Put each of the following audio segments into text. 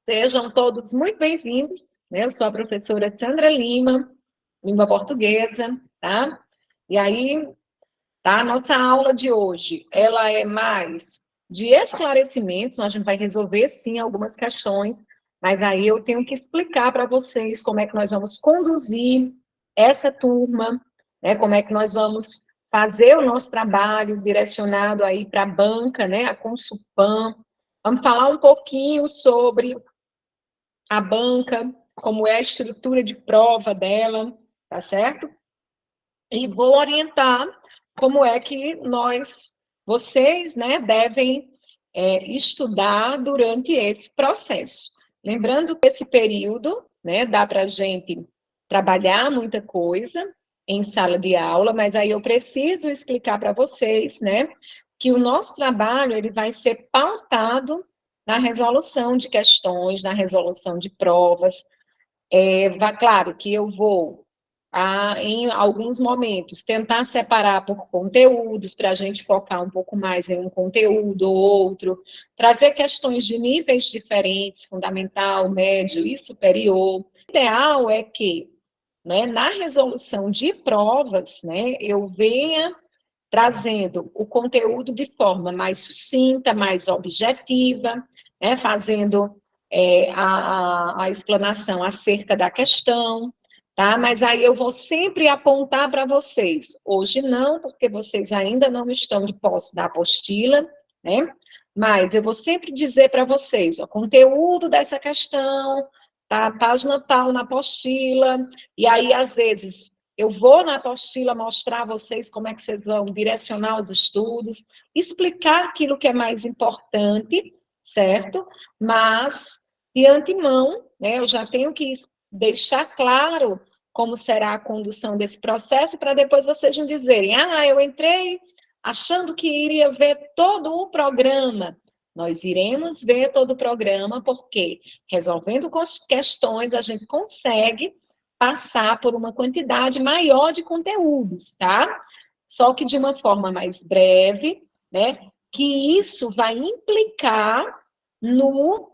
Sejam todos muito bem-vindos, né? Eu sou a professora Sandra Lima, língua portuguesa, tá? E aí, tá? A nossa aula de hoje, ela é mais de esclarecimentos, a gente vai resolver, sim, algumas questões, mas aí eu tenho que explicar para vocês como é que nós vamos conduzir essa turma, né? Como é que nós vamos fazer o nosso trabalho direcionado aí para a banca, né? A Consulpan. Vamos falar um pouquinho sobre a banca, como é a estrutura de prova dela, tá certo? E vou orientar como é que vocês, né, devem estudar durante esse processo. Lembrando que esse período, né, dá para a gente trabalhar muita coisa em sala de aula, mas aí eu preciso explicar para vocês, né, que o nosso trabalho ele vai ser pautado na resolução de questões, na resolução de provas. Claro que eu vou, em alguns momentos, tentar separar por conteúdos, para a gente focar um pouco mais em um conteúdo ou outro, trazer questões de níveis diferentes, fundamental, médio e superior. O ideal é que, né, na resolução de provas, né, eu venha trazendo o conteúdo de forma mais sucinta, mais objetiva, né, fazendo a explanação acerca da questão, tá? Mas aí eu vou sempre apontar para vocês. Hoje não, porque vocês ainda não estão de posse da apostila, né? Mas eu vou sempre dizer para vocês, o conteúdo dessa questão, tá? Página tal na apostila, e aí, às vezes, eu vou na apostila mostrar a vocês como é que vocês vão direcionar os estudos, explicar aquilo que é mais importante, certo? Mas, de antemão, né, eu já tenho que deixar claro como será a condução desse processo, para depois vocês não dizerem, eu entrei achando que iria ver todo o programa. Nós iremos ver todo o programa, porque resolvendo questões, a gente consegue passar por uma quantidade maior de conteúdos, tá? Só que de uma forma mais breve, né? Que isso vai implicar no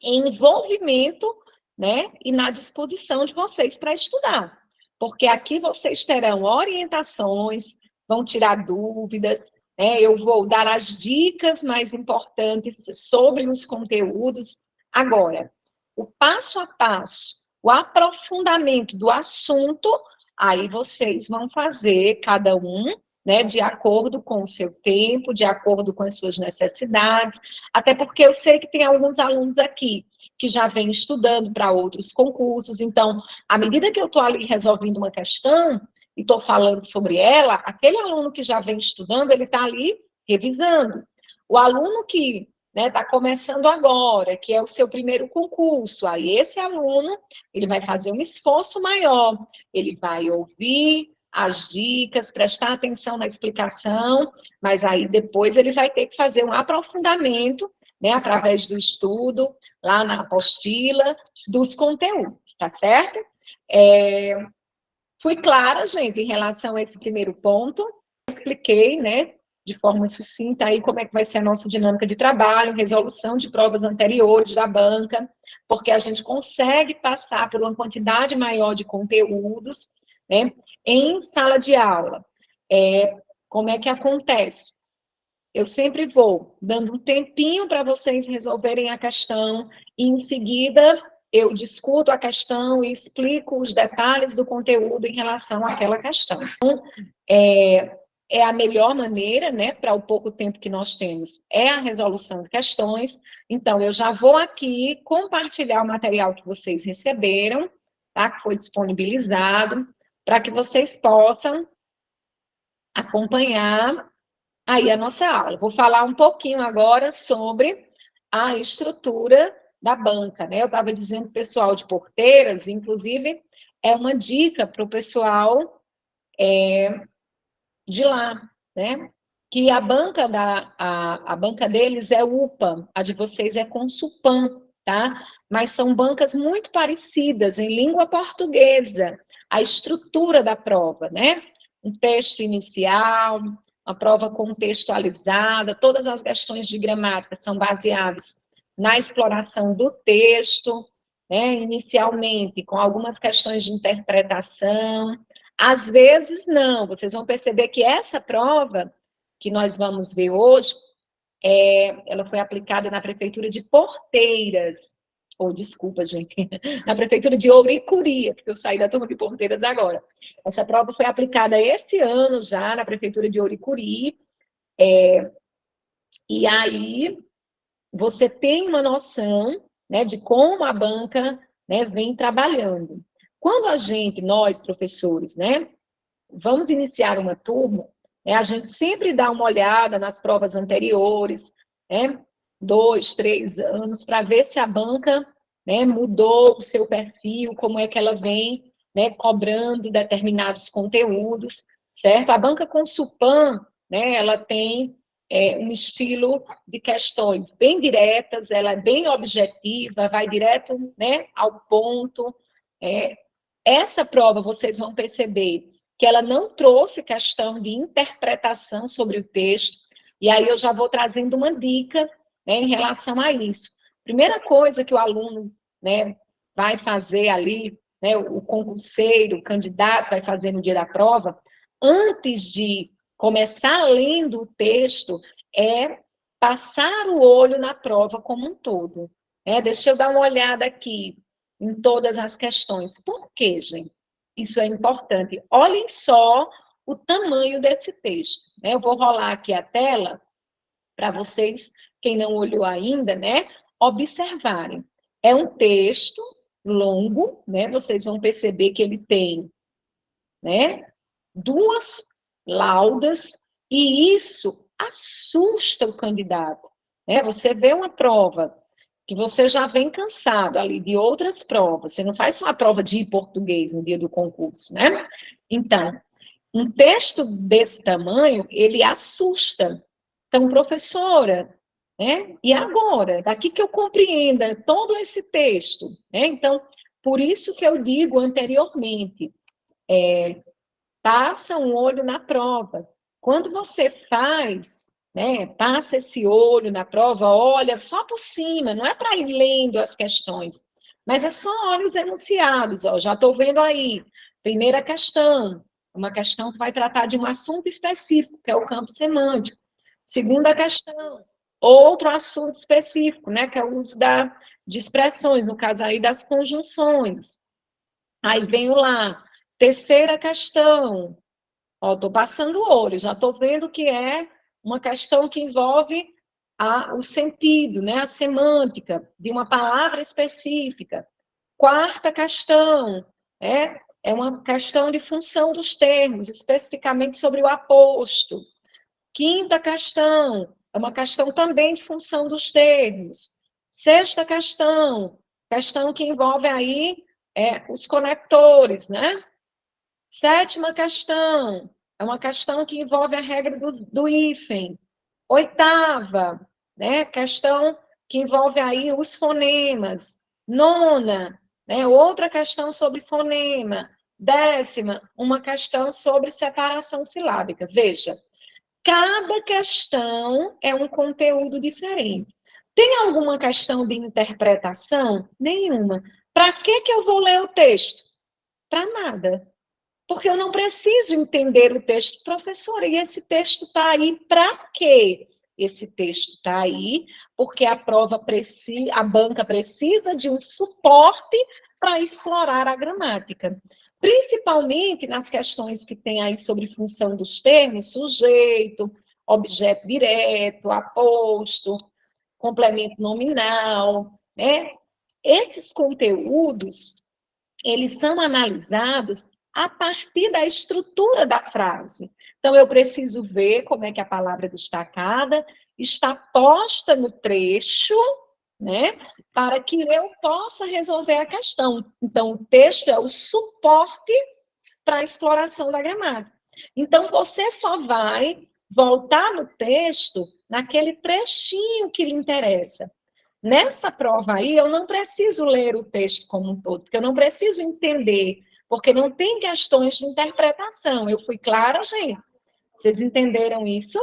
envolvimento, né? E na disposição de vocês para estudar. Porque aqui vocês terão orientações, vão tirar dúvidas, né? Eu vou dar as dicas mais importantes sobre os conteúdos. Agora, o passo a passo, o aprofundamento do assunto, aí vocês vão fazer, cada um, né, de acordo com o seu tempo, de acordo com as suas necessidades, até porque eu sei que tem alguns alunos aqui que já vêm estudando para outros concursos, então, à medida que eu estou ali resolvendo uma questão e estou falando sobre ela, aquele aluno que já vem estudando, ele está ali revisando. O aluno que está começando agora, que é o seu primeiro concurso, aí esse aluno, ele vai fazer um esforço maior, ele vai ouvir as dicas, prestar atenção na explicação, mas aí depois ele vai ter que fazer um aprofundamento, né, através do estudo, lá na apostila, dos conteúdos, tá certo? Fui clara, gente, em relação a esse primeiro ponto, expliquei, né, de forma sucinta aí como é que vai ser a nossa dinâmica de trabalho, resolução de provas anteriores da banca, porque a gente consegue passar por uma quantidade maior de conteúdos, né, em sala de aula. Como é que acontece? Eu sempre vou dando um tempinho para vocês resolverem a questão, e em seguida eu discuto a questão e explico os detalhes do conteúdo em relação àquela questão. Então, é a melhor maneira, né, para o pouco tempo que nós temos, é a resolução de questões. Então, eu já vou aqui compartilhar o material que vocês receberam, tá, que foi disponibilizado, para que vocês possam acompanhar aí a nossa aula. Vou falar um pouquinho agora sobre a estrutura da banca, né? Eu estava dizendo pessoal de Porteiras, inclusive, é uma dica para o pessoal de lá, né? Que a banca a banca deles é UPA, a de vocês é Consulpan, tá? Mas são bancas muito parecidas em língua portuguesa, a estrutura da prova, né? Um texto inicial, uma prova contextualizada, todas as questões de gramática são baseadas na exploração do texto, né, inicialmente, com algumas questões de interpretação. Às vezes, não. Vocês vão perceber que essa prova que nós vamos ver hoje, ela foi aplicada na Prefeitura de Porteiras, desculpa, gente, na Prefeitura de Ouricuri, porque eu saí da turma de Porteiras agora. Essa prova foi aplicada esse ano já na Prefeitura de Ouricuri, e aí você tem uma noção, né, de como a banca, né, vem trabalhando. Quando nós, professores, né, vamos iniciar uma turma, né, a gente sempre dá uma olhada nas provas anteriores, né, 2, 3 anos, para ver se a banca, né, mudou o seu perfil, como é que ela vem, né, cobrando determinados conteúdos, certo? A banca Consulpan, né, ela tem um estilo de questões bem diretas, ela é bem objetiva, vai direto, né, ao ponto. Essa prova, vocês vão perceber que ela não trouxe questão de interpretação sobre o texto, e aí eu já vou trazendo uma dica, né, em relação a isso. Primeira coisa que o aluno, né, vai fazer ali, né, o concurseiro, o candidato vai fazer no dia da prova, antes de começar lendo o texto, é passar o olho na prova como um todo. Deixa eu dar uma olhada aqui em todas as questões. Por quê, gente? Isso é importante. Olhem só o tamanho desse texto. Eu vou rolar aqui a tela para vocês, quem não olhou ainda, né, observarem. É um texto longo, né? Vocês vão perceber que ele tem, né, 2 laudas, e isso assusta o candidato. Você vê uma prova que você já vem cansado ali de outras provas, você não faz só a prova de português no dia do concurso, né? Então, um texto desse tamanho, ele assusta. Então, professora, né? E agora? Daqui que eu compreenda todo esse texto, né? Então, por isso que eu digo anteriormente, passa um olho na prova. Quando você faz, né, passa esse olho na prova, olha só por cima, não é para ir lendo as questões, mas é só olha os enunciados, ó, já estou vendo aí. Primeira questão, uma questão que vai tratar de um assunto específico, que é o campo semântico. Segunda questão, outro assunto específico, né, que é o uso de expressões, no caso aí das conjunções. Aí venho lá, terceira questão, estou passando o olho, já estou vendo que é uma questão que envolve o sentido, né, a semântica de uma palavra específica. Quarta questão, é uma questão de função dos termos, especificamente sobre o aposto. Quinta questão, é uma questão também de função dos termos. Sexta questão que envolve aí os conectores, né? Sétima questão, é uma questão que envolve a regra do hífen. Oitava, né, questão que envolve aí os fonemas. Nona, né, outra questão sobre fonema. Décima, uma questão sobre separação silábica. Veja, cada questão é um conteúdo diferente. Tem alguma questão de interpretação? Nenhuma. Para que eu vou ler o texto? Para nada. Porque eu não preciso entender o texto, professora, e esse texto está aí para quê? Esse texto está aí porque a banca precisa de um suporte para explorar a gramática. Principalmente nas questões que tem aí sobre função dos termos, sujeito, objeto direto, aposto, complemento nominal, né? Esses conteúdos, eles são analisados a partir da estrutura da frase. Então, eu preciso ver como é que a palavra destacada está posta no trecho, né, para que eu possa resolver a questão. Então, o texto é o suporte para a exploração da gramática. Então, você só vai voltar no texto naquele trechinho que lhe interessa. Nessa prova aí, eu não preciso ler o texto como um todo, porque eu não preciso entender, porque não tem questões de interpretação. Eu fui clara, gente? Vocês entenderam isso?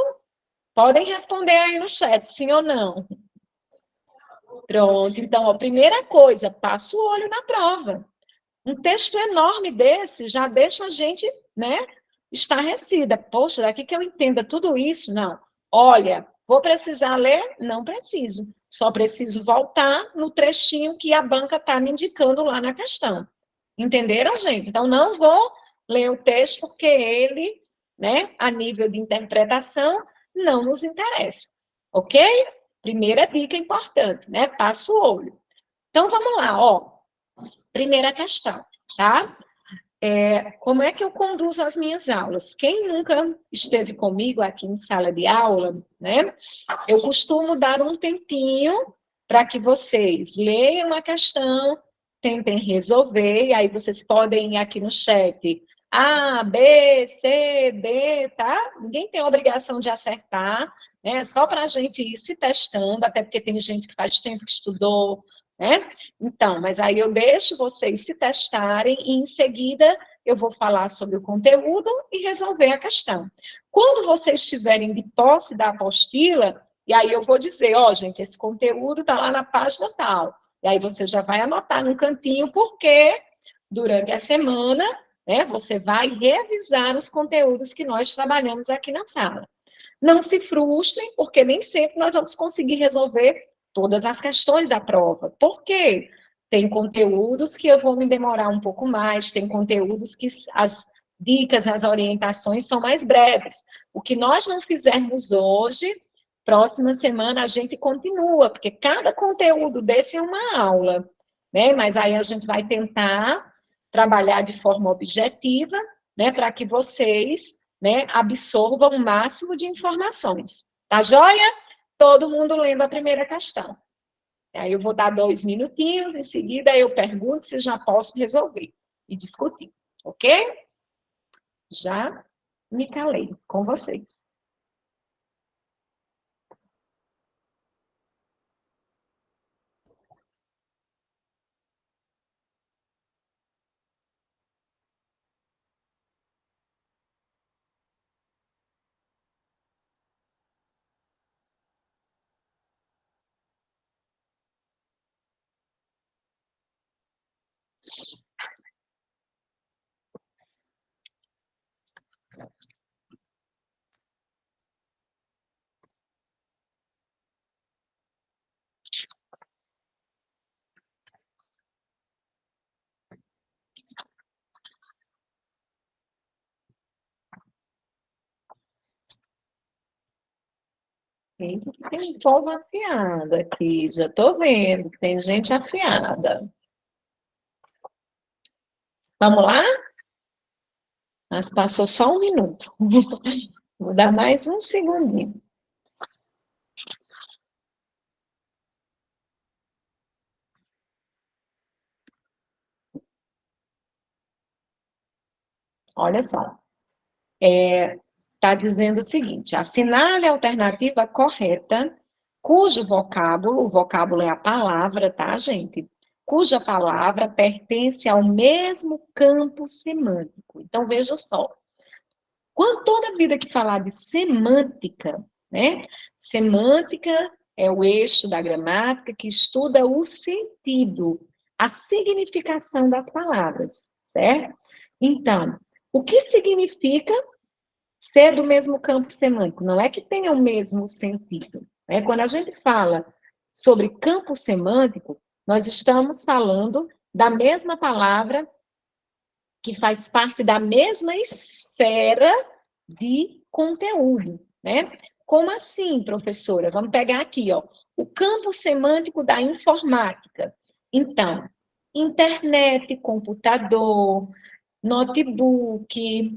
Podem responder aí no chat, sim ou não. Pronto, então, a primeira coisa, passa o olho na prova. Um texto enorme desse já deixa a gente, né, estarrecida. Poxa, daqui que eu entenda tudo isso? Não. Olha, vou precisar ler? Não preciso. Só preciso voltar no trechinho que a banca está me indicando lá na questão. Entenderam, gente? Então, não vou ler o texto porque ele, né, a nível de interpretação, não nos interessa. Ok? Primeira dica importante, né? Passa o olho. Então, vamos lá, ó. Primeira questão, tá? Como é que eu conduzo as minhas aulas? Quem nunca esteve comigo aqui em sala de aula, né? Eu costumo dar um tempinho para que vocês leiam a questão, tentem resolver, e aí vocês podem ir aqui no chat A, B, C, D, tá? Ninguém tem a obrigação de acertar, né? Só para a gente ir se testando, até porque tem gente que faz tempo que estudou, né? Então, mas aí eu deixo vocês se testarem e em seguida eu vou falar sobre o conteúdo e resolver a questão. Quando vocês estiverem de posse da apostila, e aí eu vou dizer, ó, gente, esse conteúdo está lá na página tal. E aí você já vai anotar no cantinho, porque durante a semana, né, você vai revisar os conteúdos que nós trabalhamos aqui na sala. Não se frustrem, porque nem sempre nós vamos conseguir resolver todas as questões da prova. Por quê? Tem conteúdos que eu vou me demorar um pouco mais, tem conteúdos que as dicas, as orientações são mais breves. O que nós não fizermos hoje, próxima semana a gente continua, porque cada conteúdo desse é uma aula, né? Mas aí a gente vai tentar trabalhar de forma objetiva, né, para que vocês, né, absorvam o máximo de informações. Tá joia? Todo mundo lendo a primeira questão. Aí eu vou dar 2 minutinhos, em seguida eu pergunto se já posso resolver e discutir, ok? Já me calei com vocês. Tem povo afiado aqui, já estou vendo, tem gente afiada. Vamos lá? Mas passou só um minuto. Vou dar mais um segundinho. Olha só. Está dizendo o seguinte: assinale a alternativa correta, cujo vocábulo, o vocábulo é a palavra, tá, gente? Cuja palavra pertence ao mesmo campo semântico. Então, veja só. Quando toda vida que falar de semântica, né? Semântica é o eixo da gramática que estuda o sentido, a significação das palavras, certo? Então, o que significa ser do mesmo campo semântico? Não é que tenha o mesmo sentido. Né? Quando a gente fala sobre campo semântico, nós estamos falando da mesma palavra que faz parte da mesma esfera de conteúdo, né? Como assim, professora? Vamos pegar aqui, ó, o campo semântico da informática. Então, internet, computador, notebook,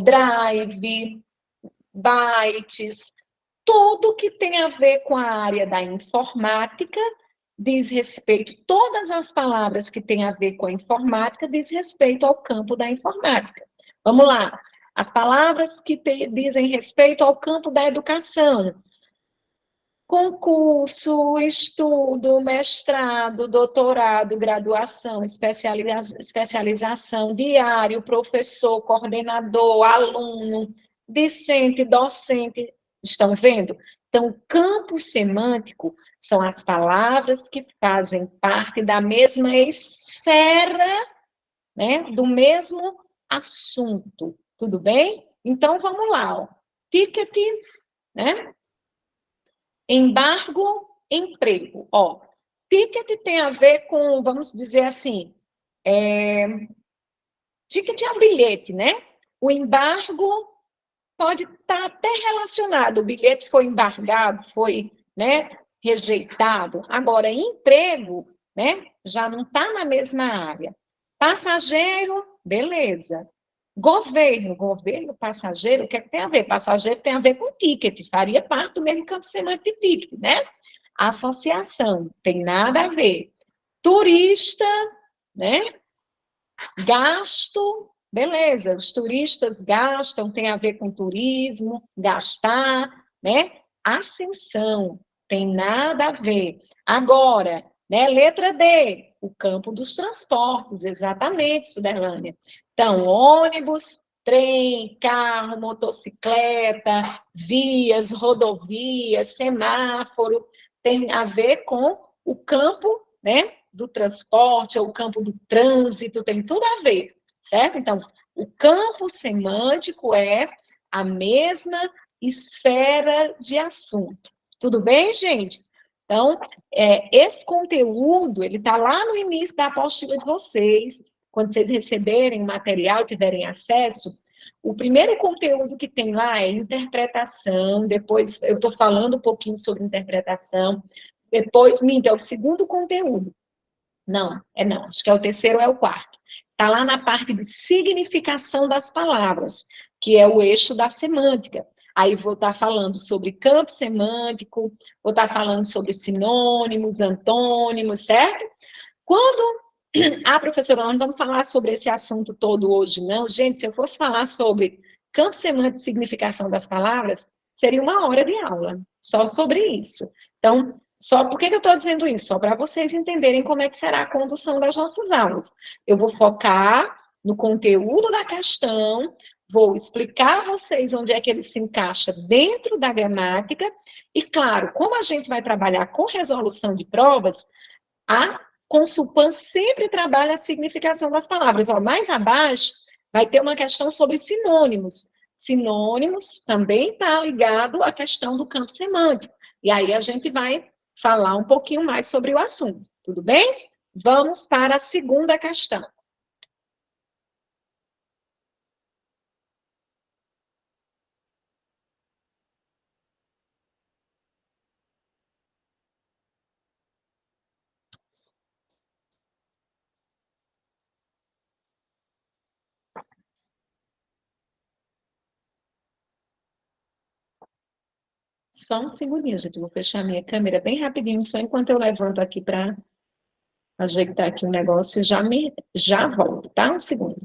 drive, bytes, tudo que tem a ver com a área da informática diz respeito, todas as palavras que têm a ver com a informática diz respeito ao campo da informática. Vamos lá. As palavras que dizem respeito ao campo da educação. Concurso, estudo, mestrado, doutorado, graduação, especialização, diário, professor, coordenador, aluno, discente, docente. Estão vendo? Então, o campo semântico são as palavras que fazem parte da mesma esfera, né, do mesmo assunto. Tudo bem? Então, vamos lá. Ó. Ticket, né? Embargo, emprego. Ó, ticket tem a ver com, vamos dizer assim, ticket é um bilhete, né? O embargo pode estar até relacionado. O bilhete foi embargado, foi, né, rejeitado. Agora, emprego, né, já não está na mesma área. Passageiro, beleza. Governo, passageiro, o que é que tem a ver? Passageiro tem a ver com ticket, faria parte do mesmo campo semântico de ticket, né? Associação, tem nada a ver. Turista, né? Gasto, beleza, os turistas gastam, tem a ver com turismo, gastar, né? Ascensão, tem nada a ver. Agora, né, letra D, o campo dos transportes, exatamente, Suderlânia. Então, ônibus, trem, carro, motocicleta, vias, rodovias, semáforo, tem a ver com o campo, né, do transporte, ou o campo do trânsito, tem tudo a ver, certo? Então, o campo semântico é a mesma esfera de assunto. Tudo bem, gente? Então, esse conteúdo, ele está lá no início da apostila de vocês, quando vocês receberem o material, tiverem acesso, o primeiro conteúdo que tem lá é interpretação, depois eu estou falando um pouquinho sobre interpretação, depois, é o segundo conteúdo. Não, acho que é o terceiro ou é o quarto. Está lá na parte de significação das palavras, que é o eixo da semântica. Aí vou estar falando sobre campo semântico, vou estar falando sobre sinônimos, antônimos, certo? Quando. Ah, professora, nós não vamos falar sobre esse assunto todo hoje, não. Gente, se eu fosse falar sobre campo semântico e significação das palavras, seria 1 hora de aula, só sobre isso. Então, só por que eu estou dizendo isso? Só para vocês entenderem como é que será a condução das nossas aulas. Eu vou focar no conteúdo da questão, vou explicar a vocês onde é que ele se encaixa dentro da gramática, e, claro, como a gente vai trabalhar com resolução de provas, a Consulpan sempre trabalha a significação das palavras. Ó, mais abaixo, vai ter uma questão sobre sinônimos. Sinônimos também está ligado à questão do campo semântico. E aí a gente vai falar um pouquinho mais sobre o assunto. Tudo bem? Vamos para a segunda questão. Só um segundinho, gente. Eu vou fechar minha câmera bem rapidinho, só enquanto eu levanto aqui para ajeitar aqui o negócio, já volto, tá? Um segundo.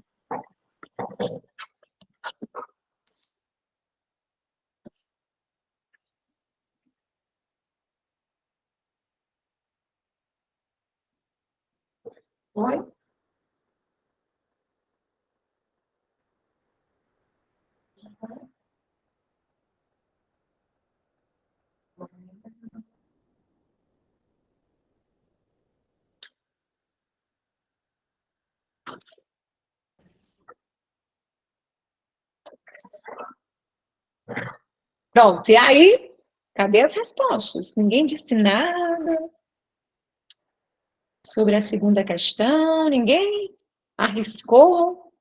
Oi? Pronto, e aí, cadê as respostas? Ninguém disse nada sobre a segunda questão, ninguém arriscou.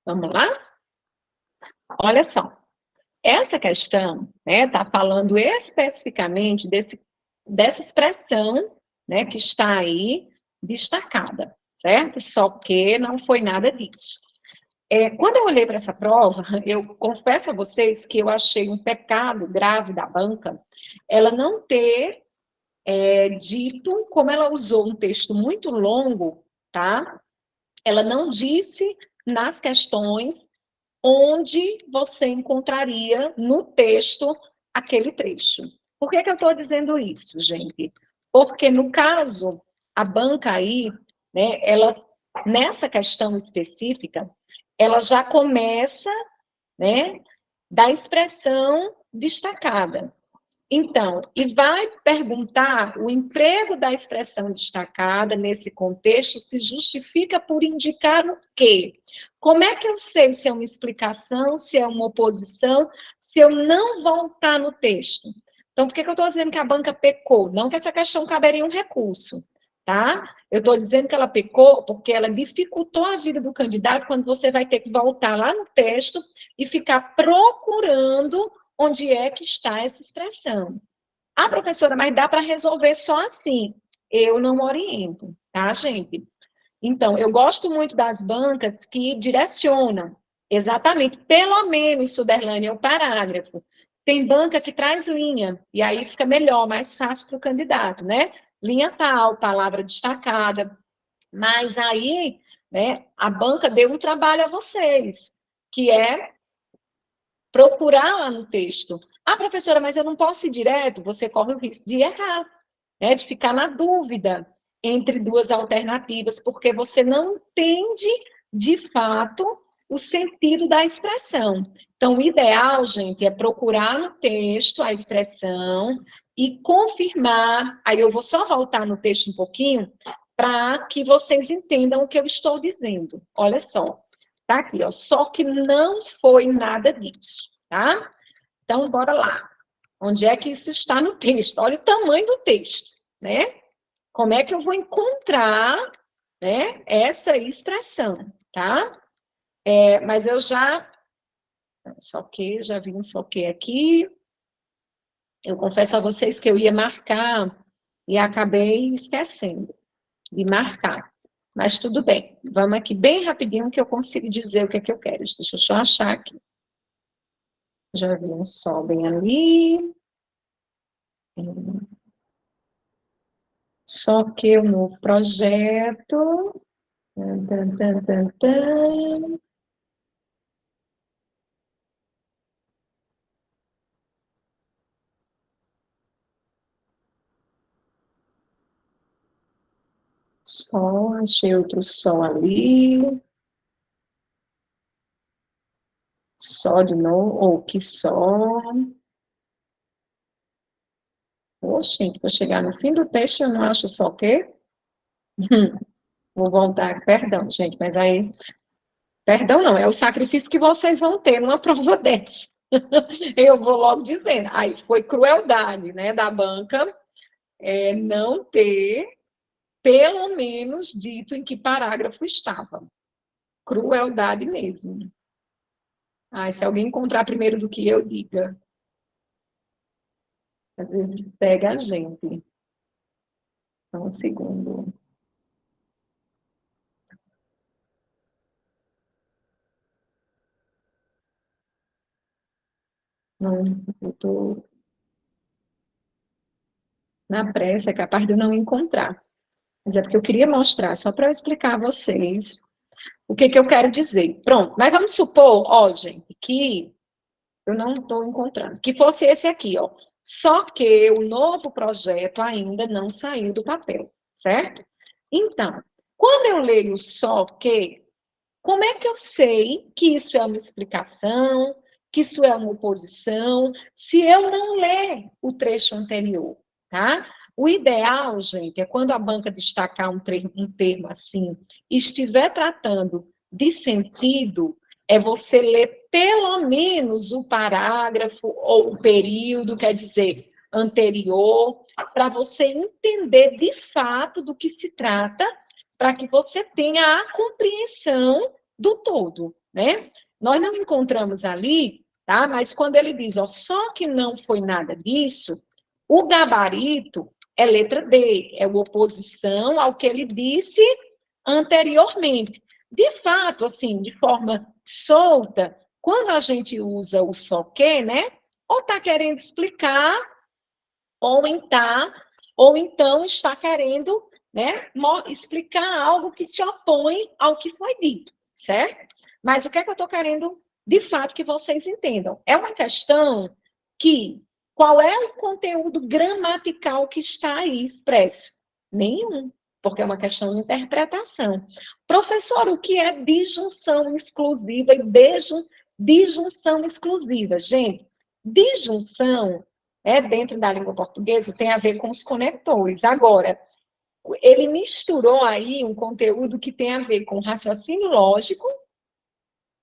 Vamos lá? Olha só, essa questão está falando especificamente dessa expressão, né, que está aí destacada, certo? Só que não foi nada disso. Quando eu olhei para essa prova, eu confesso a vocês que eu achei um pecado grave da banca ela não ter dito, como ela usou um texto muito longo, tá? Ela não disse nas questões onde você encontraria no texto aquele trecho. Por que eu estou dizendo isso, gente? Porque, no caso, a banca aí, né, ela, nessa questão específica, ela já começa, né, da expressão destacada. Então, e vai perguntar o emprego da expressão destacada nesse contexto se justifica por indicar o quê? Como é que eu sei se é uma explicação, se é uma oposição, se eu não voltar no texto? Então, por que eu estou dizendo que a banca pecou? Não que essa questão caberia um recurso, tá? Eu estou dizendo que ela pecou porque ela dificultou a vida do candidato quando você vai ter que voltar lá no texto e ficar procurando onde é que está essa expressão. Ah, professora, mas dá para resolver só assim. Eu não oriento, tá, gente? Então, eu gosto muito das bancas que direcionam, exatamente, pelo menos, Suderlane, é o parágrafo. Tem banca que traz linha, e aí fica melhor, mais fácil para o candidato, né? Linha tal, palavra destacada. Mas aí, né, a banca deu um trabalho a vocês, que é procurar lá no texto. Ah, professora, mas eu não posso ir direto? Você corre o risco de errar, né? De ficar na dúvida entre duas alternativas, porque você não entende, de fato, o sentido da expressão. Então, o ideal, gente, é procurar no texto a expressão e confirmar. Aí eu vou só voltar no texto um pouquinho para que vocês entendam o que eu estou dizendo. Olha só. Tá aqui, ó. Só que não foi nada disso, tá? Então, bora lá. Onde é que isso está no texto? Olha o tamanho do texto, né? Como é que eu vou encontrar, né, essa expressão, tá? Mas eu já... Só que, já vi um só que aqui. Eu confesso a vocês que eu ia marcar e acabei esquecendo de marcar. Mas tudo bem. Vamos aqui bem rapidinho que eu consigo dizer o que é que eu quero. Deixa eu só achar aqui. Já vi um sol bem ali. Só que o novo projeto. Tan, tan, tan, tan. Sol, achei outro sol ali. Sol de novo. Ou que sol. Oxe, vou chegar no fim do texto, eu não acho só o quê? Vou voltar, perdão, gente, mas aí, perdão não, é o sacrifício que vocês vão ter numa prova dessa. Eu vou logo dizendo, aí foi crueldade, né, da banca, não ter, pelo menos, dito em que parágrafo estava. Crueldade mesmo. Se alguém encontrar primeiro do que eu, diga. Às vezes pega a gente. Só um segundo. Não, eu estou na pressa, é capaz de eu não encontrar. Mas é porque eu queria mostrar, só para eu explicar a vocês o que eu quero dizer. Pronto, mas vamos supor, ó, gente, que eu não estou encontrando, que fosse esse aqui, ó. Só que o novo projeto ainda não saiu do papel, certo? Então, quando eu leio só que, como é que eu sei que isso é uma explicação, que isso é uma oposição, se eu não ler o trecho anterior, tá? O ideal, gente, é quando a banca destacar um termo assim, e estiver tratando de sentido, é você ler pelo menos o parágrafo ou o período, quer dizer, anterior, para você entender de fato do que se trata, para que você tenha a compreensão do todo, né? Nós não encontramos ali, tá? Mas quando ele diz, ó, só que não foi nada disso, o gabarito é letra D, é uma oposição ao que ele disse anteriormente. De fato, assim, de forma solta, quando a gente usa o só que, né? Ou está querendo explicar, ou então está querendo, né, explicar algo que se opõe ao que foi dito, certo? Mas o que é que eu estou querendo, de fato, que vocês entendam? É uma questão que, qual é o conteúdo gramatical que está aí expresso? Nenhum, porque é uma questão de interpretação. Professor, o que é disjunção exclusiva e disjunção exclusiva? Gente, disjunção dentro da língua portuguesa tem a ver com os conectores. Agora, ele misturou aí um conteúdo que tem a ver com raciocínio lógico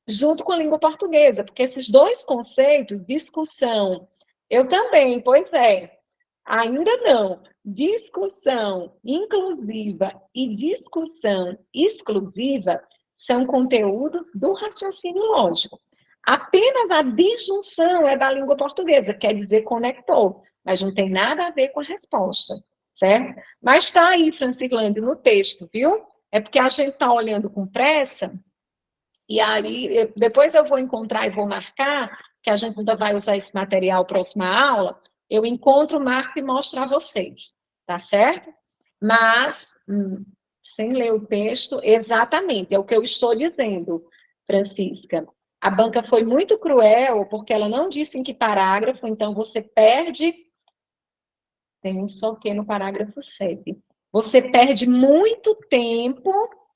junto com a língua portuguesa, porque esses dois conceitos, discussão, eu também, pois é, ainda não. Discussão inclusiva e discussão exclusiva são conteúdos do raciocínio lógico. Apenas a disjunção é da língua portuguesa, quer dizer conector, mas não tem nada a ver com a resposta, certo? Mas está aí, Francilândia, no texto, viu? É porque a gente está olhando com pressa, e aí depois eu vou encontrar e vou marcar, que a gente ainda vai usar esse material próxima aula, eu encontro, marco e mostro a vocês, tá certo? Mas, sem ler o texto, exatamente, é o que eu estou dizendo, Francisca. A banca foi muito cruel, porque ela não disse em que parágrafo, então você perde, tem um só que no parágrafo 7. Você perde muito tempo,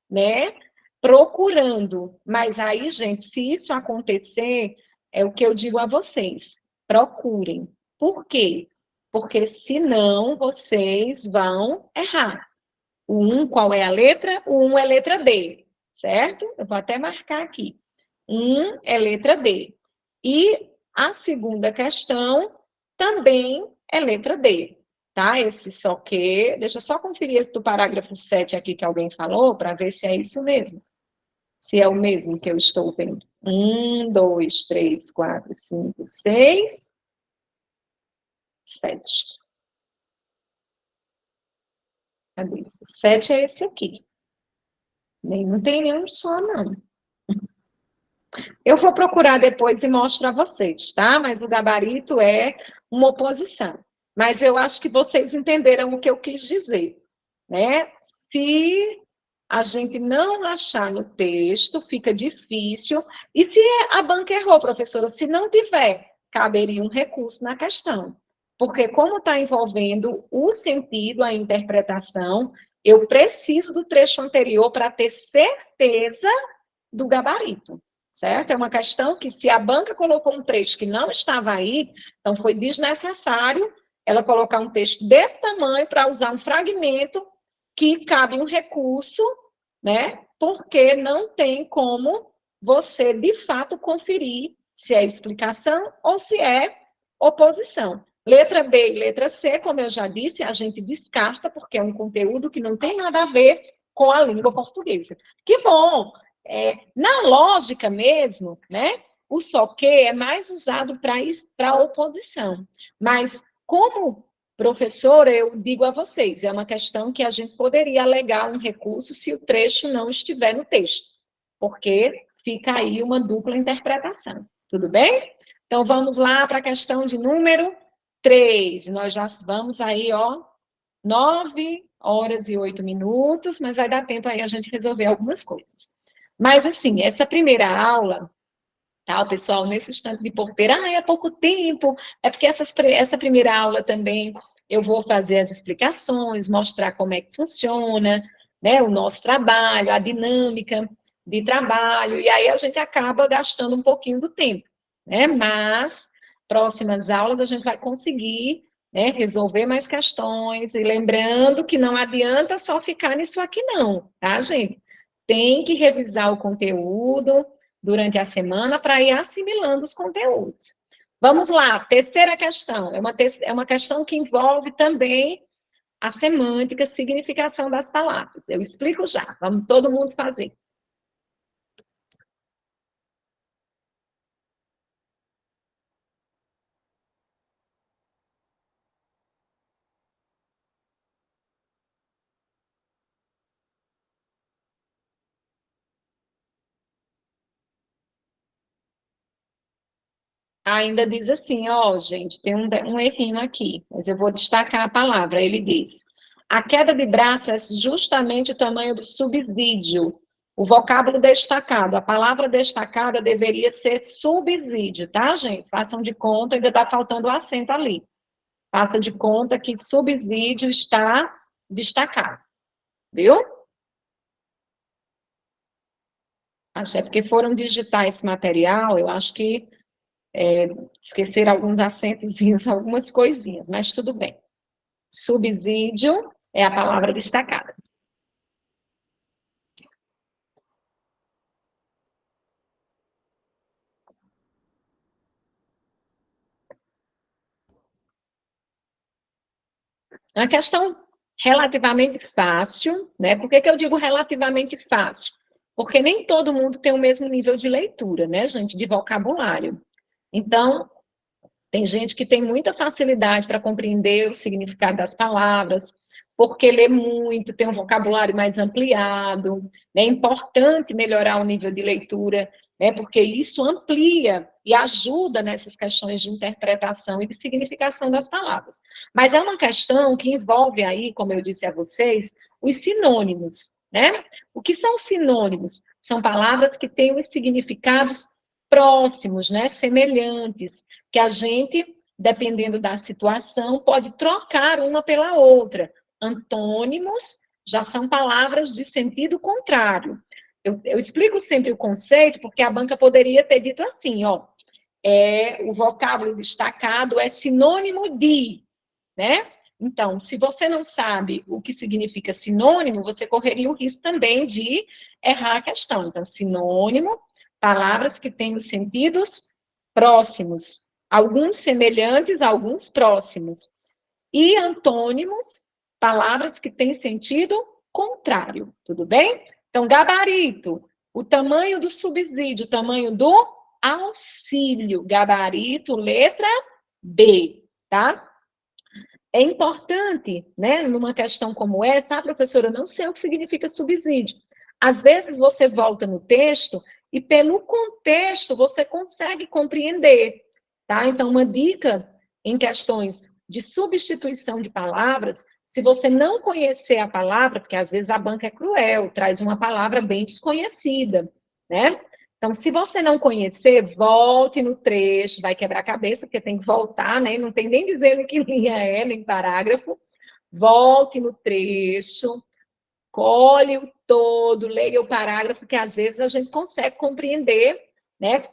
né, procurando. Mas aí, gente, se isso acontecer, é o que eu digo a vocês, procurem. Por quê? Porque senão vocês vão errar. O 1, qual é a letra? O 1 é letra D, certo? Eu vou até marcar aqui. 1 é letra D. E a segunda questão também é letra D, tá? Esse só que, deixa eu só conferir esse do parágrafo 7 aqui que alguém falou, para ver se é isso mesmo. Se é o mesmo que eu estou vendo. 1, 2, 3, 4, 5, 6, 7. Cadê? O 7 é esse aqui. Não tem nenhum só, não. Eu vou procurar depois e mostro a vocês, tá? Mas o gabarito é uma oposição. Mas eu acho que vocês entenderam o que eu quis dizer, né? Se a gente não achar no texto, fica difícil. E se a banca errou, professora? Se não tiver, caberia um recurso na questão. Porque como está envolvendo o sentido, a interpretação, eu preciso do trecho anterior para ter certeza do gabarito, certo? É uma questão que, se a banca colocou um trecho que não estava aí, então foi desnecessário ela colocar um texto desse tamanho para usar um fragmento que cabe um recurso, né? Porque não tem como você, de fato, conferir se é explicação ou se é oposição. Letra B e letra C, como eu já disse, a gente descarta, porque é um conteúdo que não tem nada a ver com a língua portuguesa. Que bom! Na lógica mesmo, né, o só que é mais usado para oposição. Mas, como professora, eu digo a vocês, é uma questão que a gente poderia alegar um recurso se o trecho não estiver no texto, porque fica aí uma dupla interpretação. Tudo bem? Então, vamos lá para a questão de número 3. Nós já vamos aí, ó, 9 horas e 8 minutos, mas vai dar tempo aí a gente resolver algumas coisas. Mas, assim, essa primeira aula, tá, o pessoal, nesse instante de porteira, é pouco tempo, é porque essa primeira aula também eu vou fazer as explicações, mostrar como é que funciona, né, o nosso trabalho, a dinâmica de trabalho, e aí a gente acaba gastando um pouquinho do tempo, né, mas próximas aulas a gente vai conseguir, né, resolver mais questões, e lembrando que não adianta só ficar nisso aqui não, tá, gente? Tem que revisar o conteúdo durante a semana para ir assimilando os conteúdos. Vamos lá, terceira questão. É uma questão que envolve também a semântica, a significação das palavras. Eu explico já, vamos todo mundo fazer. ainda diz assim, ó, gente, tem um errinho aqui, mas eu vou destacar a palavra. Ele diz: a queda de braço é justamente o tamanho do subsídio. O vocábulo destacado, a palavra destacada deveria ser subsídio, tá, gente? Façam de conta, ainda está faltando o acento ali. Faça de conta que subsídio está destacado, viu? Acho é porque foram digitar esse material, eu acho que esqueceram alguns acentozinhos, algumas coisinhas, mas tudo bem. Subsídio é a palavra destacada. É uma questão relativamente fácil, né? Por que que eu digo relativamente fácil? Porque nem todo mundo tem o mesmo nível de leitura, né, gente, de vocabulário. Então, tem gente que tem muita facilidade para compreender o significado das palavras, porque lê muito, tem um vocabulário mais ampliado. Né? É importante melhorar o nível de leitura, né? Porque isso amplia e ajuda nessas questões de interpretação e de significação das palavras. Mas é uma questão que envolve aí, como eu disse a vocês, os sinônimos. Né? O que são sinônimos? São palavras que têm os significados próximos, né? Semelhantes, que a gente, dependendo da situação, pode trocar uma pela outra. Antônimos já são palavras de sentido contrário. Eu explico sempre o conceito, porque a banca poderia ter dito assim, ó, o vocábulo destacado é sinônimo de, né? Então, se você não sabe o que significa sinônimo, você correria o risco também de errar a questão. Então, sinônimo, palavras que têm os sentidos próximos, alguns semelhantes, alguns próximos. E antônimos, palavras que têm sentido contrário, tudo bem? Então, gabarito, o tamanho do subsídio, o tamanho do auxílio, gabarito, letra B, tá? É importante, né, numa questão como essa, professora, eu não sei o que significa subsídio. Às vezes você volta no texto e pelo contexto você consegue compreender, tá? Então, uma dica em questões de substituição de palavras, se você não conhecer a palavra, porque às vezes a banca é cruel, traz uma palavra bem desconhecida, né? Então, se você não conhecer, volte no trecho, vai quebrar a cabeça, porque tem que voltar, né? Não tem nem dizendo que linha é, nem parágrafo. Volte no trecho, colhe o todo, leia o parágrafo, que às vezes a gente consegue compreender, né?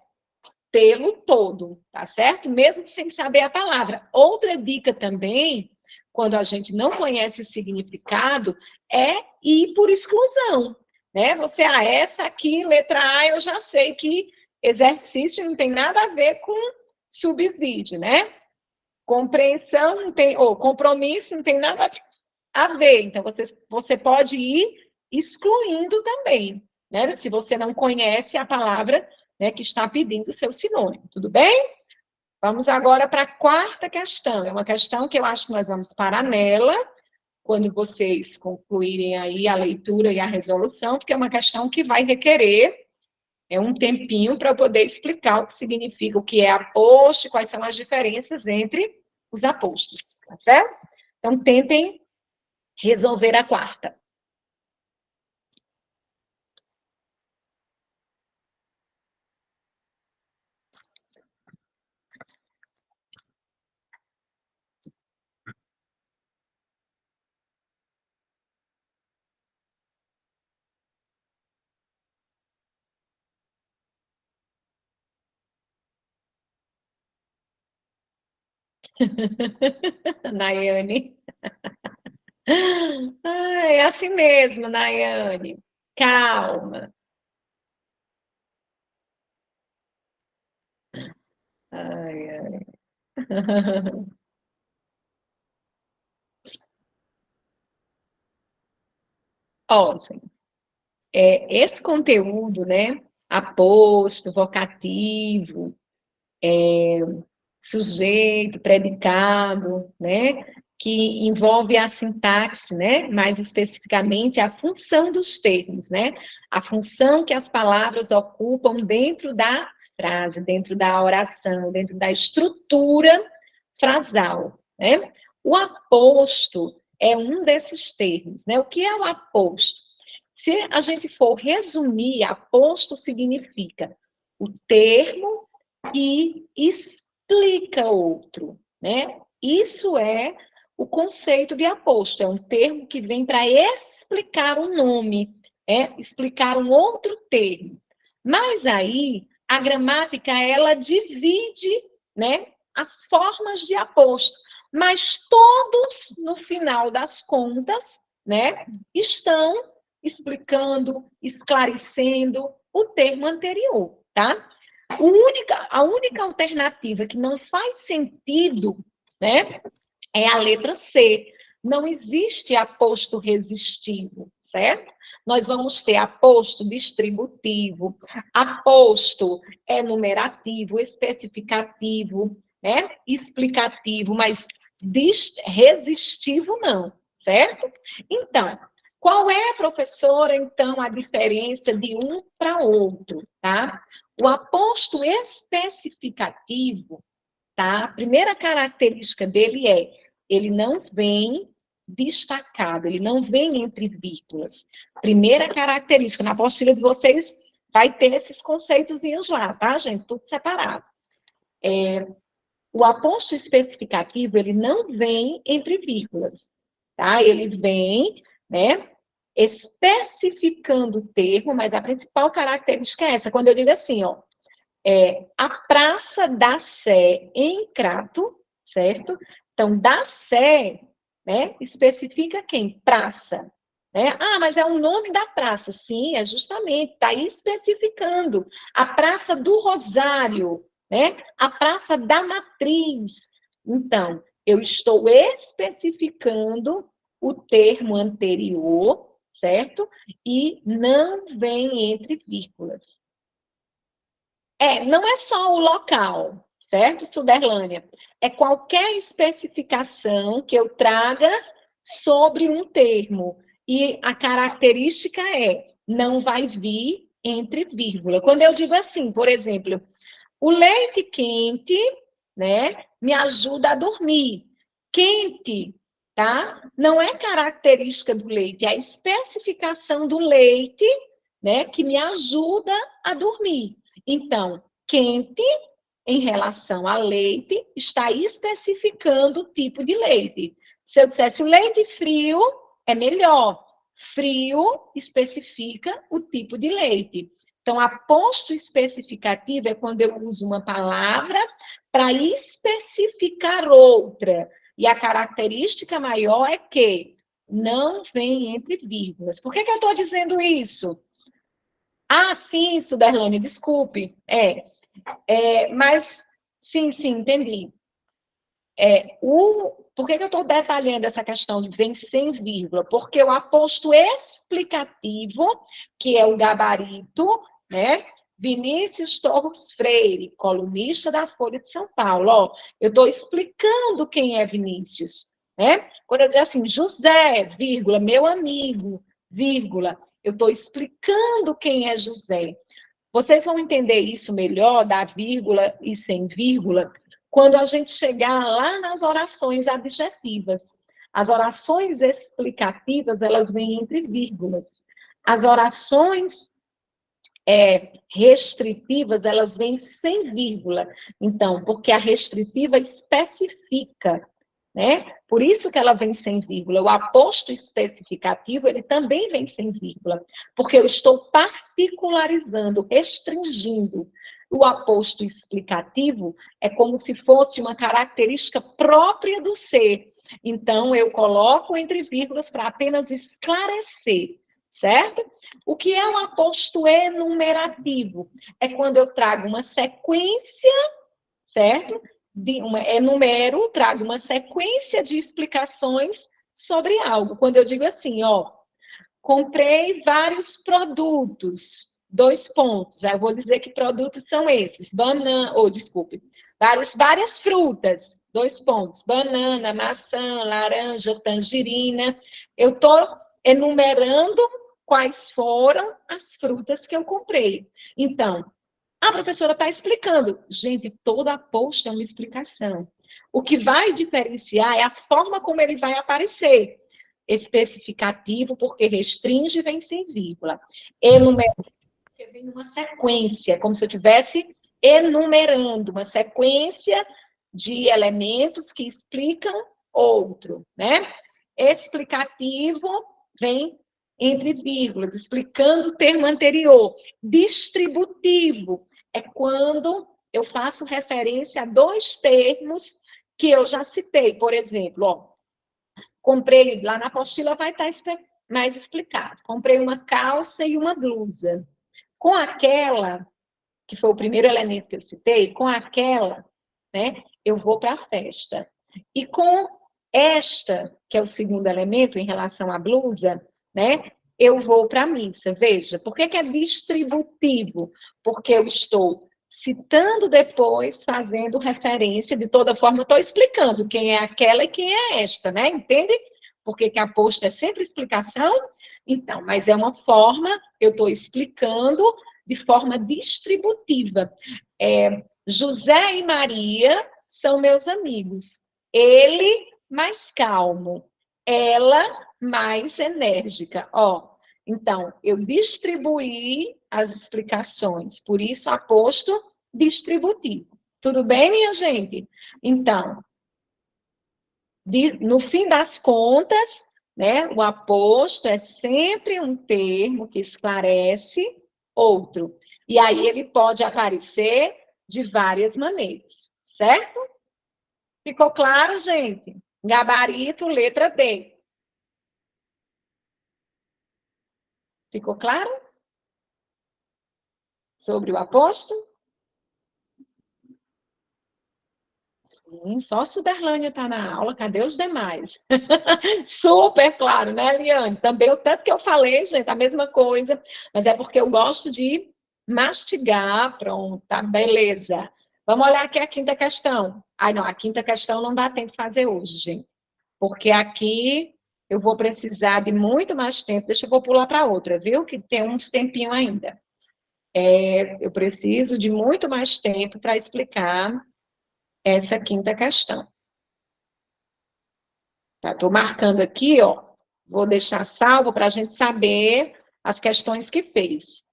Pelo todo, tá certo? Mesmo sem saber a palavra. Outra dica também, quando a gente não conhece o significado, é ir por exclusão, né? Você, essa aqui, letra A, eu já sei que exercício não tem nada a ver com subsídio, né? Compreensão não tem, ou compromisso não tem nada a ver. Então, você pode ir excluindo também, né? Se você não conhece a palavra, né, que está pedindo o seu sinônimo, tudo bem? Vamos agora para a quarta questão. É uma questão que eu acho que nós vamos parar nela, quando vocês concluírem aí a leitura e a resolução, porque é uma questão que vai requerer um tempinho para eu poder explicar o que significa, o que é aposto, quais são as diferenças entre os apostos, tá certo? Então, tentem resolver a quarta. Nayane. É assim mesmo, Nayane. Calma. Ai, ai. Ó, esse conteúdo, né, aposto, vocativo, sujeito, predicado, né, que envolve a sintaxe, né, mais especificamente a função dos termos, né, a função que as palavras ocupam dentro da frase, dentro da oração, dentro da estrutura frasal, né? O aposto é um desses termos, né? O que é o aposto? Se a gente for resumir, aposto significa o termo que explica outro, né? Isso é o conceito de aposto, é um termo que vem para explicar um nome, explicar um outro termo. Mas aí, a gramática, ela divide, né, as formas de aposto, mas todos, no final das contas, né, estão explicando, esclarecendo o termo anterior, tá? A única alternativa que não faz sentido, né, é a letra C. Não existe aposto resistivo, certo? Nós vamos ter aposto distributivo, aposto enumerativo, especificativo, né? Explicativo, mas resistivo não, certo? Então, qual é, professora, então, a diferença de um para outro, tá? O aposto especificativo, tá? A primeira característica dele é, ele não vem destacado, ele não vem entre vírgulas. Primeira característica, na apostila de vocês vai ter esses conceitozinhos lá, tá, gente? Tudo separado. O aposto especificativo, ele não vem entre vírgulas, tá? Ele vem, né, especificando o termo, mas a principal característica é essa. Quando eu digo assim, ó, a Praça da Sé em Crato, certo? Então, da Sé, né, especifica quem? Praça. Né? Ah, mas é o nome da praça. Sim, é justamente, está especificando. A Praça do Rosário, né? A Praça da Matriz. Então, eu estou especificando o termo anterior, certo? E não vem entre vírgulas. Não é só o local, certo, Suderlânia? É qualquer especificação que eu traga sobre um termo. E a característica não vai vir entre vírgula. Quando eu digo assim, por exemplo, o leite quente, né, me ajuda a dormir. Quente, tá? Não é característica do leite, é a especificação do leite, né, que me ajuda a dormir. Então, quente, em relação a leite, está especificando o tipo de leite. Se eu dissesse o leite frio, é melhor. Frio especifica o tipo de leite. Então, aposto especificativo é quando eu uso uma palavra para especificar outra. E a característica maior é que não vem entre vírgulas. Por que eu estou dizendo isso? Ah, sim, Suderlane, desculpe. Mas, sim, entendi. Por que eu estou detalhando essa questão de vem sem vírgula? Porque o aposto explicativo, que é o gabarito, né? Vinícius Torres Freire, colunista da Folha de São Paulo. Ó, eu estou explicando quem é Vinícius, né? Quando eu dizer assim, José, vírgula, meu amigo, vírgula, eu estou explicando quem é José. Vocês vão entender isso melhor, da vírgula e sem vírgula, quando a gente chegar lá nas orações adjetivas. As orações explicativas, elas vêm entre vírgulas. As orações restritivas, elas vêm sem vírgula. Então, porque a restritiva especifica, né? Por isso que ela vem sem vírgula. O aposto especificativo, ele também vem sem vírgula, porque eu estou particularizando, restringindo. O aposto explicativo é como se fosse uma característica própria do ser. Então, eu coloco entre vírgulas para apenas esclarecer, certo? O que é um aposto enumerativo? É quando eu trago uma sequência, certo? Enumero, trago uma sequência de explicações sobre algo. Quando eu digo assim, ó, comprei vários produtos, 2 pontos. Aí eu vou dizer que produtos são esses, várias frutas, 2 pontos, banana, maçã, laranja, tangerina. Eu estou enumerando quais foram as frutas que eu comprei. Então, A professora está explicando. Gente, toda aposta é uma explicação. O que vai diferenciar é a forma como ele vai aparecer. Especificativo, porque restringe e vem sem vírgula. Enumerativo, porque vem numa sequência, como se eu estivesse enumerando uma sequência de elementos que explicam outro, né? Explicativo vem entre vírgulas, explicando o termo anterior. Distributivo é quando eu faço referência a dois termos que eu já citei. Por exemplo, ó, comprei, lá na apostila vai estar mais explicado. Comprei uma calça e uma blusa. Com aquela, que foi o primeiro elemento que eu citei, com aquela, né, eu vou para a festa. E com esta, que é o segundo elemento em relação à blusa, né, eu vou para a missa. Veja, por que é distributivo? Porque eu estou citando depois, fazendo referência, de toda forma, eu estou explicando quem é aquela e quem é esta, né? Entende? Porque que a posta é sempre explicação? Então, mas é uma forma, eu estou explicando de forma distributiva. José e Maria são meus amigos. Ele mais calmo, ela mais enérgica. Ó, então, eu distribuí as explicações, por isso aposto distributivo. Tudo bem, minha gente? Então, no fim das contas, né, o aposto é sempre um termo que esclarece outro. E aí ele pode aparecer de várias maneiras, certo? Ficou claro, gente? Gabarito, letra D. Ficou claro? Sobre o aposto? Sim, só Suderlânia está na aula, cadê os demais? Super claro, né, Eliane? Também o tanto que eu falei, gente, a mesma coisa, mas é porque eu gosto de mastigar, pronto, tá, beleza. Vamos olhar aqui a quinta questão. Ai, não, a quinta questão não dá tempo de fazer hoje, gente, porque aqui eu vou precisar de muito mais tempo. Deixa eu vou pular para outra, viu? Que tem uns tempinho ainda. Eu preciso de muito mais tempo para explicar essa quinta questão. Estou marcando aqui, ó. Vou deixar salvo para a gente saber as questões que fez.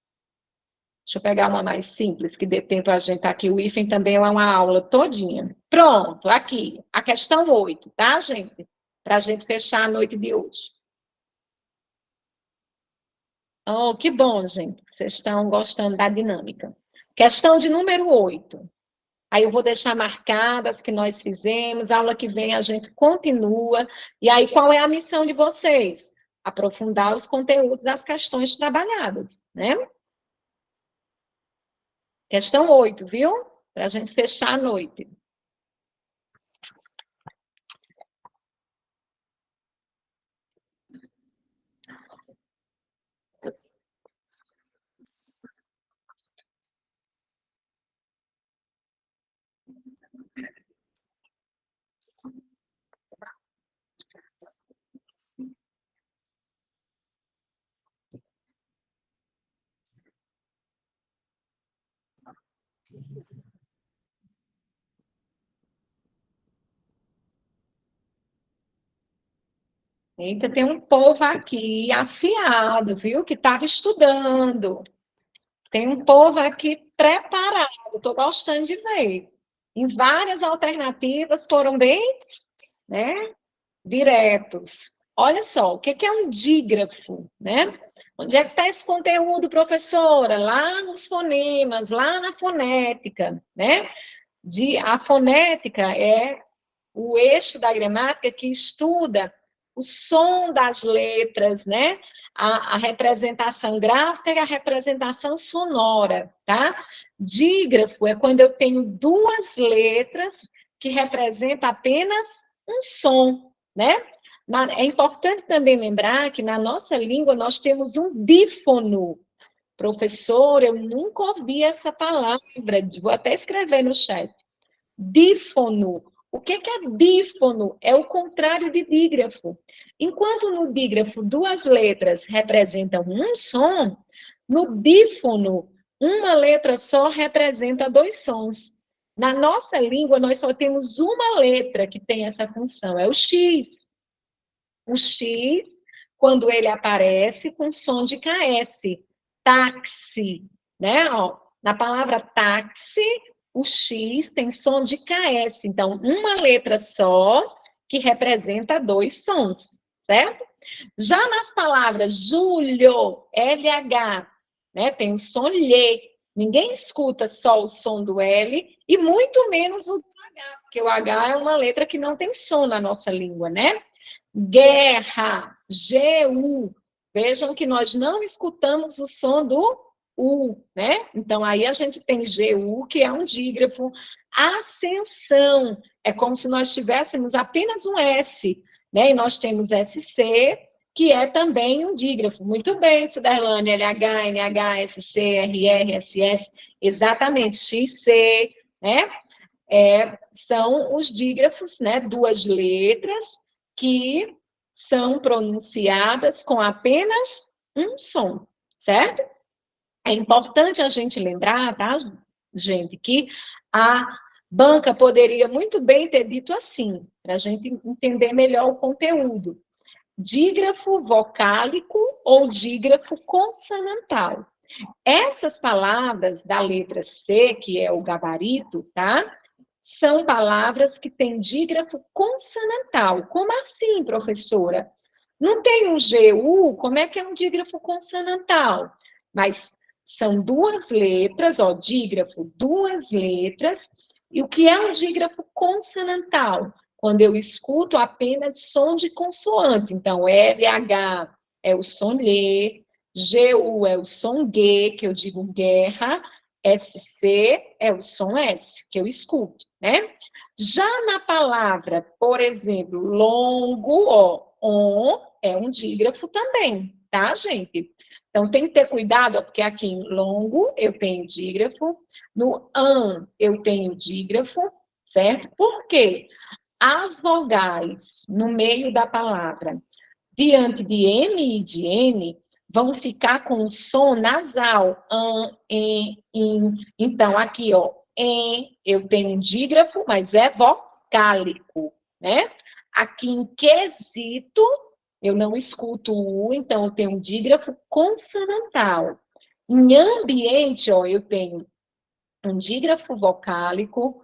Deixa eu pegar uma mais simples, que dê tempo a gente aqui. O hífen também é uma aula todinha. Pronto, aqui. A questão 8, tá, gente? Para a gente fechar a noite de hoje. Oh, que bom, gente. Vocês estão gostando da dinâmica. Questão de número 8. Aí eu vou deixar marcadas que nós fizemos, aula que vem a gente continua. E aí, qual é a missão de vocês? Aprofundar os conteúdos das questões trabalhadas, né? Questão 8, viu? Para a gente fechar a noite. Eita, tem um povo aqui afiado, viu? Que estava estudando. Tem um povo aqui preparado. Estou gostando de ver. Em várias alternativas foram bem, né? Diretos. Olha só, o que é um dígrafo, né? Onde é que está esse conteúdo, professora? Lá nos fonemas, lá na fonética, né? A fonética é o eixo da gramática que estuda o som das letras, né? A representação gráfica e a representação sonora, tá? Dígrafo é quando eu tenho duas letras que representam apenas um som, né? É importante também lembrar que na nossa língua nós temos um dífono. Professor, eu nunca ouvi essa palavra, vou até escrever no chat. Dífono. O que é dífono? É o contrário de dígrafo. Enquanto no dígrafo duas letras representam um som, no dífono uma letra só representa dois sons. Na nossa língua, nós só temos uma letra que tem essa função, é o X. O X, quando ele aparece com som de KS, táxi, né? Ó, na palavra táxi, o X tem som de KS, então, uma letra só que representa dois sons, certo? Já nas palavras Júlio, LH, né, tem o som LH. Ninguém escuta só o som do L e muito menos o do H, porque o H é uma letra que não tem som na nossa língua, né? Guerra, GU. Vejam que nós não escutamos o som do U, né? Então, aí a gente tem GU, que é um dígrafo. Ascensão, é como se nós tivéssemos apenas um S, né? E nós temos SC, que é também um dígrafo. Muito bem, Suderlane, LH, NH, SC, RR, SS, exatamente, XC, né? São os dígrafos, né? Duas letras que são pronunciadas com apenas um som, certo? É importante a gente lembrar, tá, gente, que a banca poderia muito bem ter dito assim, para a gente entender melhor o conteúdo. Dígrafo vocálico ou dígrafo consonantal. Essas palavras da letra C, que é o gabarito, tá? São palavras que têm dígrafo consonantal. Como assim, professora? Não tem um GU? Como é que é um dígrafo consonantal? Mas são duas letras, ó, dígrafo, duas letras. E o que é um dígrafo consonantal? Quando eu escuto apenas som de consoante. Então, LH é o som Lê, GU é o som G, que eu digo guerra, SC é o som S, que eu escuto, né? Já na palavra, por exemplo, longo, ó, on é um dígrafo também, tá, gente? Então, tem que ter cuidado, porque aqui em longo eu tenho dígrafo, no an eu tenho dígrafo, certo? Por quê? As vogais no meio da palavra, diante de M e de N, vão ficar com o som nasal. An, en, in. Então, aqui, ó, em, eu tenho um dígrafo, mas é vocálico, né? Aqui em quesito, eu não escuto o U, então eu tenho um dígrafo consonantal. Em ambiente, ó, eu tenho um dígrafo vocálico,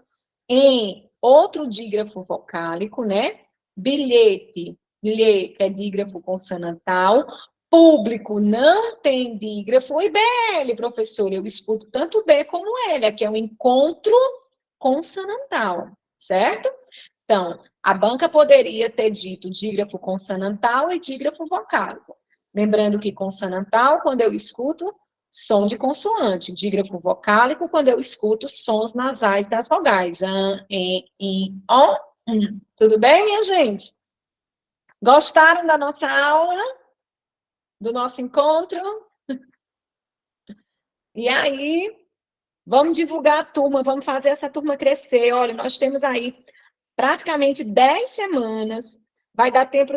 em outro dígrafo vocálico, né? Bilhete, lhe, que é dígrafo consonantal. Público não tem dígrafo. E BL, professor, eu escuto tanto B como L, que é um encontro consonantal, certo? Então, a banca poderia ter dito dígrafo consonantal e dígrafo vocálico. Lembrando que consonantal, quando eu escuto, som de consoante. Dígrafo vocálico, quando eu escuto sons nasais das vogais. An, em, in, on, Tudo bem, minha gente? Gostaram da nossa aula? Do nosso encontro? E aí, vamos divulgar a turma, vamos fazer essa turma crescer. Olha, nós temos aí praticamente 10 semanas, vai dar tempo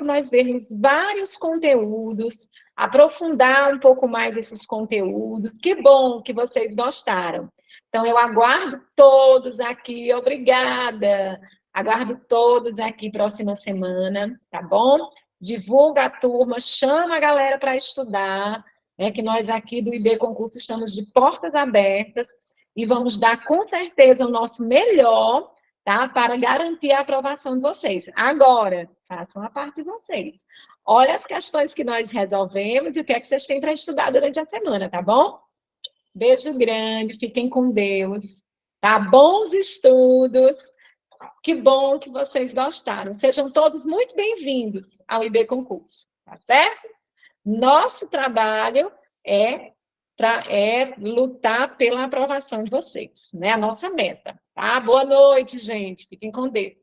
nós vermos vários conteúdos, aprofundar um pouco mais esses conteúdos. Que bom que vocês gostaram. Então, eu aguardo todos aqui, obrigada. Aguardo todos aqui próxima semana, tá bom? Divulga a turma, chama a galera para estudar, né, que nós aqui do IB Concurso estamos de portas abertas e vamos dar com certeza o nosso melhor, tá? Para garantir a aprovação de vocês. Agora, façam a parte de vocês. Olha as questões que nós resolvemos e o que é que vocês têm para estudar durante a semana, tá bom? Beijo grande, fiquem com Deus, tá? Bons estudos. Que bom que vocês gostaram. Sejam todos muito bem-vindos ao IB Concurso, tá certo? Nosso trabalho é lutar pela aprovação de vocês, né? A nossa meta, tá? Boa noite, gente. Fiquem com Deus.